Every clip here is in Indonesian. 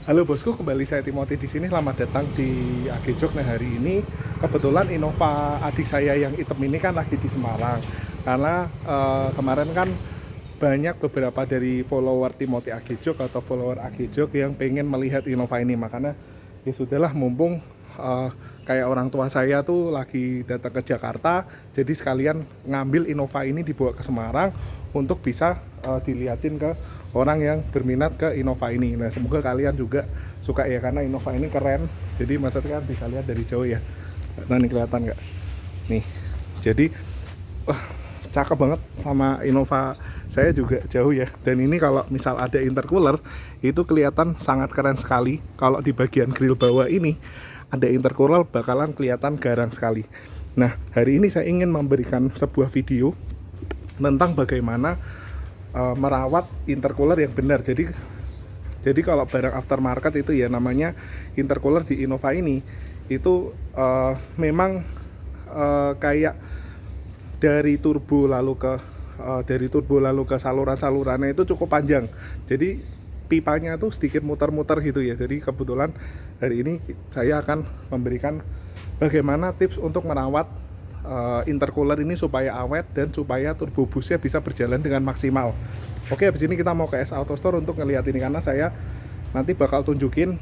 Halo bosku, kembali saya Timothy di sini. Selamat datang di AG Jog. Nah, hari ini kebetulan Innova adik saya yang hitam ini kan lagi di Semarang. Karena kemarin kan banyak beberapa dari follower Timothy AG Jog atau follower AG Jog yang pengen melihat Innova ini. Makanya ya sudahlah, mumpung kayak orang tua saya tuh lagi datang ke Jakarta, jadi sekalian ngambil Innova ini dibawa ke Semarang untuk bisa dilihatin ke orang yang berminat ke Innova ini. Nah, semoga kalian juga suka ya, karena Innova ini keren. Jadi maksudnya kan bisa lihat dari jauh ya. Nah, ini kelihatan nggak? Nih, jadi cakep banget sama Innova saya juga jauh ya. Dan ini kalau misal ada intercooler itu kelihatan sangat keren sekali. Kalau di bagian grill bawah ini ada intercooler bakalan kelihatan garang sekali. Nah, hari ini saya ingin memberikan sebuah video tentang bagaimana merawat intercooler yang benar. Jadi kalau barang aftermarket itu ya namanya intercooler di Innova ini itu memang kayak dari turbo lalu ke salurannya itu cukup panjang. Jadi pipanya tuh sedikit muter-muter gitu ya. Jadi kebetulan hari ini saya akan memberikan bagaimana tips untuk merawat intercooler ini supaya awet dan supaya turbo busnya bisa berjalan dengan maksimal. Oke, habis ini kita mau ke S Auto Store untuk ngeliat ini, karena saya nanti bakal tunjukin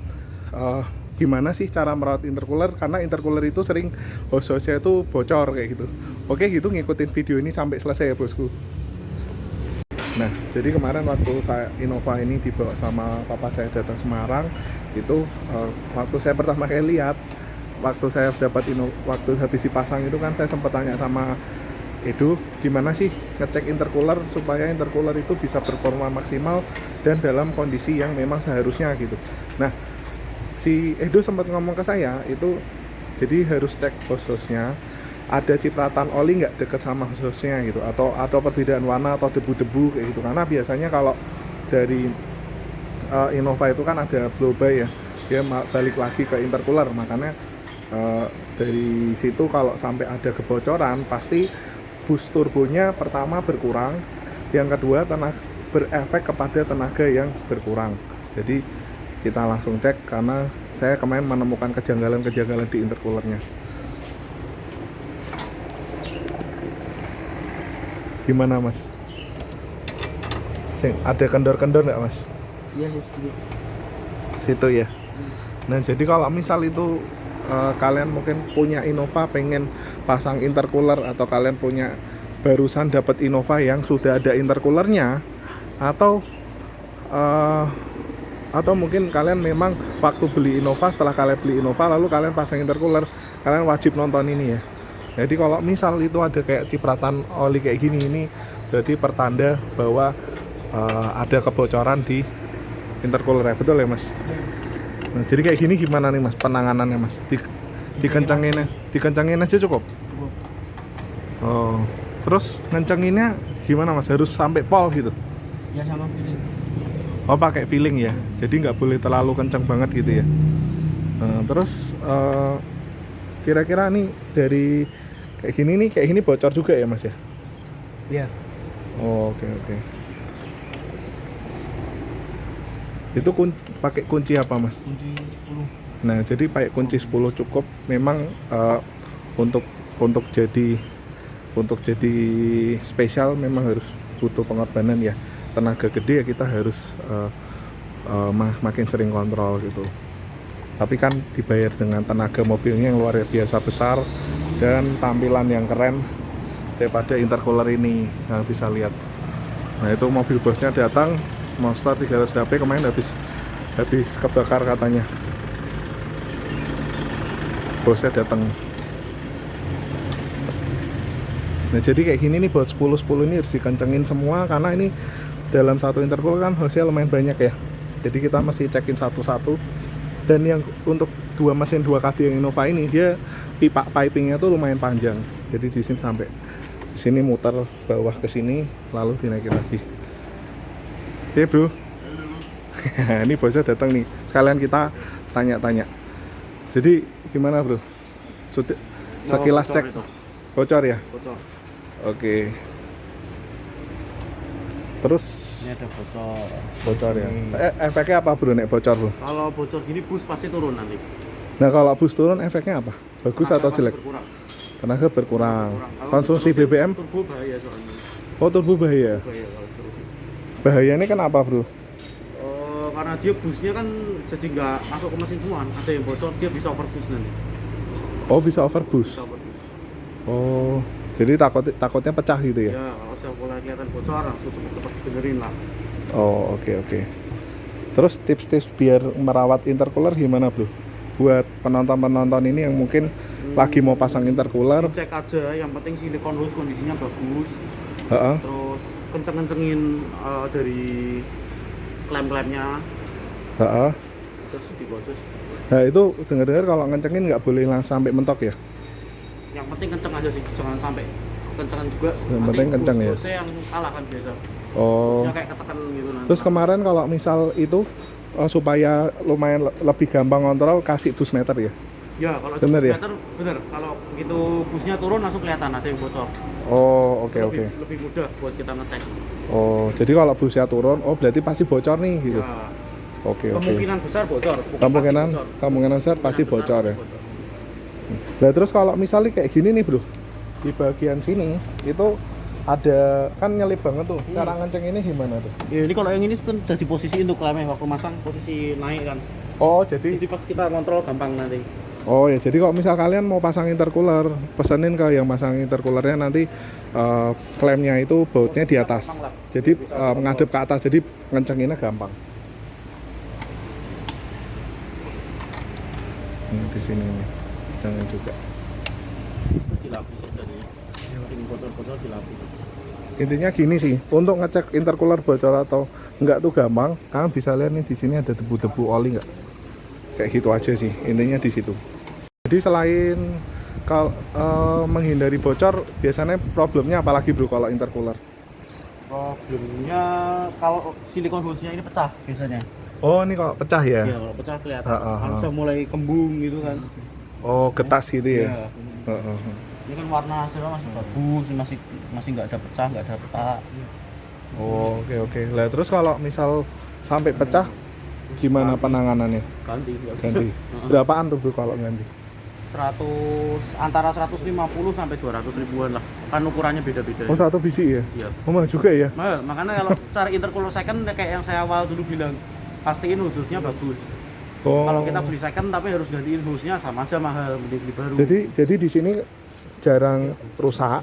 gimana sih cara merawat intercooler, karena intercooler itu sering hose-nya itu bocor kayak gitu. Oke, gitu, ngikutin video ini sampai selesai ya bosku. Nah, jadi kemarin waktu saya Innova ini dibawa sama papa saya datang Semarang, itu waktu saya pertama kali lihat, waktu saya dapat waktu habis dipasang itu kan saya sempat tanya sama Edo, gimana sih ngecek intercooler supaya intercooler itu bisa performa maksimal dan dalam kondisi yang memang seharusnya gitu. Nah, si Edo sempat ngomong ke saya itu, jadi harus cek hose-nya, ada cipratan oli nggak deket sama hose-nya gitu, atau perbedaan warna atau debu-debu kayak gitu. Karena biasanya kalau dari Innova itu kan ada blow by ya, dia balik lagi ke intercooler. Makanya dari situ kalau sampai ada kebocoran pasti boost turbonya pertama berkurang, yang kedua berefek kepada tenaga yang berkurang. Jadi kita langsung cek, karena saya kemarin menemukan kejanggalan-kejanggalan di intercoolernya. Gimana mas? Ada kendor-kendor nggak mas? Iya sih, Situ ya. Nah, jadi kalau misal itu kalian mungkin punya Innova pengen pasang intercooler, atau kalian punya barusan dapat Innova yang sudah ada intercoolernya, atau mungkin kalian memang waktu beli Innova, setelah kalian beli Innova lalu kalian pasang intercooler, kalian wajib nonton ini ya. Jadi kalau misal itu ada kayak cipratan oli kayak gini, ini berarti pertanda bahwa ada kebocoran di intercooler ya, betul ya mas? Nah, jadi kayak gini gimana nih mas penanganannya mas? Dikencangin aja cukup? Oh, terus ngencenginnya gimana mas? Harus sampai pol gitu? ya sama feeling. Oh, pakai feeling ya, jadi nggak boleh terlalu kencang banget gitu ya. Terus kira-kira nih dari kayak gini bocor juga ya mas ya? Iya. Oh, oke. Itu pakai kunci apa mas? Kunci 10. Nah, jadi pakai kunci 10 cukup. Memang untuk jadi spesial memang harus butuh pengorbanan ya, tenaga gede ya, kita harus makin sering kontrol gitu. Tapi kan dibayar dengan tenaga mobilnya yang luar biasa besar dan tampilan yang keren daripada intercooler ini. Nah, bisa lihat. Nah, itu mobil bosnya datang, Monster 300 HP, kemarin habis kebakar katanya. Bosnya datang. Nah, jadi kayak gini nih buat 10 ini harus dikencengin semua, karena ini dalam satu intercooler kan hose-nya lumayan banyak ya. Jadi kita mesti cekin satu-satu. Dan yang untuk mesin 2KD yang Innova ini, dia pipa pipingnya tuh lumayan panjang. Jadi di sini sampai di sini muter bawah ke sini lalu dinaikin lagi. Oke bro. Ini bosnya datang nih, sekalian kita tanya-tanya. Jadi gimana bro? Sekilas cek itu. Bocor ya? Bocor. Oke. Terus Ini ada bocor. bocor ya. Sini. Efeknya apa bro nek bocor bro? Kalau bocor gini bus pasti turun nanti. Nah kalau bus turun efeknya apa? Bagus atau Tenaga jelek? berkurang. Tenaga berkurang. Kalau Konsumsi diterusin, BBM? Turbo bahaya soalnya. Oh turbo bahaya. Bahaya kalau diterusin. Bahayanya kenapa bro? Karena dia busnya kan jadi nggak masuk ke mesin semua. Ada yang bocor dia bisa overboost nanti. Oh bisa overboost. Bisa overboost. Oh jadi takutnya pecah gitu ya? Ya kalau saya mulai kelihatan bocor langsung cepet-cepet benerin lah. Oh oke. Terus tips-tips biar merawat intercooler gimana bro? Buat penonton-penonton ini yang mungkin lagi mau pasang intercooler. Cek aja, yang penting silikon hose kondisinya bagus. Heeh. Terus kenceng-kencengin dari klem-klemnya. Heeh. Terus diproses. Nah itu dengar-dengar kalau ngencengin nggak boleh langsung sampai mentok ya? Yang penting kenceng aja sih, jangan sampai kencengan juga. Yang penting kenceng ya? Hose yang kalah kan biasa. Oh. Hose-nya kayak ketekan gitu nanti. Terus kemarin kalau misal itu supaya lumayan lebih gampang kontrol kasih bus meter ya? Ya, kalau Bener ya? meter, bener. Kalau begitu busnya turun langsung kelihatan ada yang bocor. Oh oke. Lebih mudah buat kita ngecek. Oh jadi kalau busnya turun, oh berarti pasti bocor nih gitu? Ya, Oke. kemungkinan besar bocor. bukan Kemungkinan pasti bocor. kemungkinan besar pasti Kemungkinan bocor besar ya. bocor. Nah terus kalau misalnya kayak gini nih bro, di bagian sini itu ada kan nyelip banget tuh. Cara ngenceng ini gimana tuh? Ya, ini kalau yang ini kan udah di posisi untuk klemnya waktu masang posisi naik kan. Oh jadi Jadi pas kita kontrol gampang nanti. Oh ya, jadi kalau misal kalian mau pasang intercooler, pesenin ke yang pasang intercoolernya nanti klemnya itu bautnya di atas. Jadi menghadap ke atas, jadi ngencenginnya gampang. Di sini nih, jangan juga. Dilapis aja nih. Yang bocor-bocor dilapis. Intinya gini sih, untuk ngecek intercooler bocor atau enggak tuh gampang. Kalian bisa lihat nih di sini ada debu-debu oli enggak? Kayak gitu aja sih, intinya di situ. Jadi selain menghindari bocor, biasanya problemnya apalagi bro kalau intercooler? Problemnya kalau silikon hose-nya ini pecah biasanya. Oh ini kok pecah ya? Iya, kalau pecah kelihatan. Ha. Kalau sudah mulai kembung gitu kan. Oh getas gitu ya? Iya. Ini kan warna hasilnya masih bagus, masih nggak ada pecah, nggak ada retak. Oh oke. Lah terus kalau misal sampai pecah, gimana penanganannya? Ganti. Ganti. Berapaan tuh bro kalau ganti? 100 antara 150 sampai 200 ribuan lah. Kan ukurannya beda-beda. Oh satu biji ya? Iya. Oh mahal juga ya? Nah, makanya kalau cari intercooler second kayak yang saya awal dulu bilang, pastiin hose-nya bagus. Oh. Kalau kita beli second tapi harus gantiin hose-nya sama aja mahal mending beli baru. Jadi di sini jarang rusak.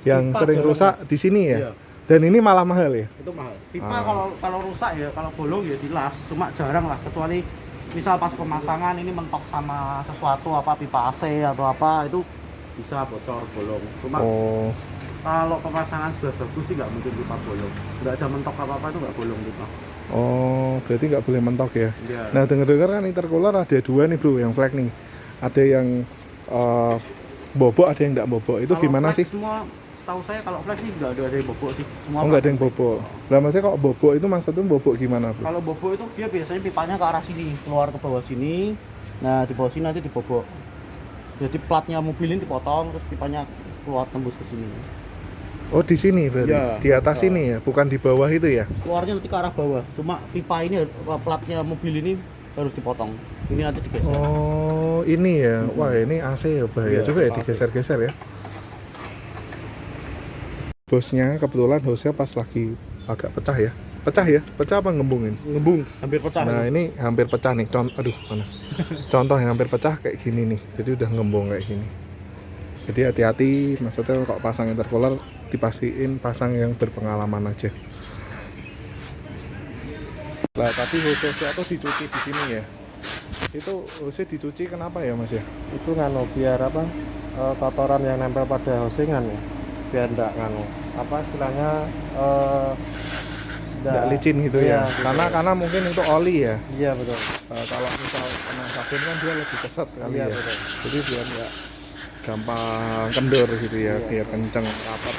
Yang Pipa sering jarang rusak di sini ya? Iya. Dan ini malah mahal ya? Itu mahal. Pipa kalau rusak ya, kalau bolong ya dilas, cuma jarang lah kecuali misal pas pemasangan ini mentok sama sesuatu apa pipa AC atau apa itu bisa bocor bolong. Cuma Oh. kalau pemasangan sudah bagus sih nggak mungkin pipa bolong. Nggak ada mentok apa-apa itu nggak bolong pipa. Oh, berarti nggak boleh mentok ya? Iya. Nah, dengar-dengar kan intercooler ada dua nih bro, yang flag nih. Ada yang bobok, ada yang nggak bobok. Itu Kalau gimana flex sih? Semua tahu saya kalau flash sih nggak ada yang bobok sih. Semua Oh, nggak ada yang pakai. bobok. Lah maksudnya kalau bobok itu maksudnya bobok gimana bro? Kalau bobok itu dia biasanya pipanya ke arah sini, keluar ke bawah sini. Nah, di bawah sini nanti dibobok. Jadi platnya mobil ini dipotong terus pipanya keluar tembus ke sini. Oh, di sini berarti? Iya. Di atas Iya. ini ya, bukan di bawah itu ya? Keluarnya nanti ke arah bawah. Cuma pipa ini platnya mobil ini harus dipotong. Ini nanti digeser. Oh, ini ya. Wah, ini AC ya, bahaya Iya, juga ya AC. digeser-geser ya. Bosnya kebetulan hostnya pas lagi agak pecah ya. Pecah ya? Pecah apa ngembungin? Ngembung, hampir pecah. Nah ini hampir pecah nih, aduh panas. Contoh yang hampir pecah kayak gini nih, jadi udah ngembung kayak gini. Jadi hati-hati, maksudnya kalau pasang intercooler dipastiin pasang yang berpengalaman aja. Lah tapi hose-nya tuh dicuci di sini ya. Itu hose dicuci kenapa ya mas ya? Itu nganu biar apa kotoran yang nempel pada hosingan ya biar enggak nganu apa istilahnya Nggak licin gitu ya? iya, gitu. Karena mungkin itu oli ya. Iya betul Kalau misal kena sabun kan dia lebih keset kali Iya, ya. betul. Jadi biar nggak gampang kendor gitu ya, Iya. biar kenceng rapat.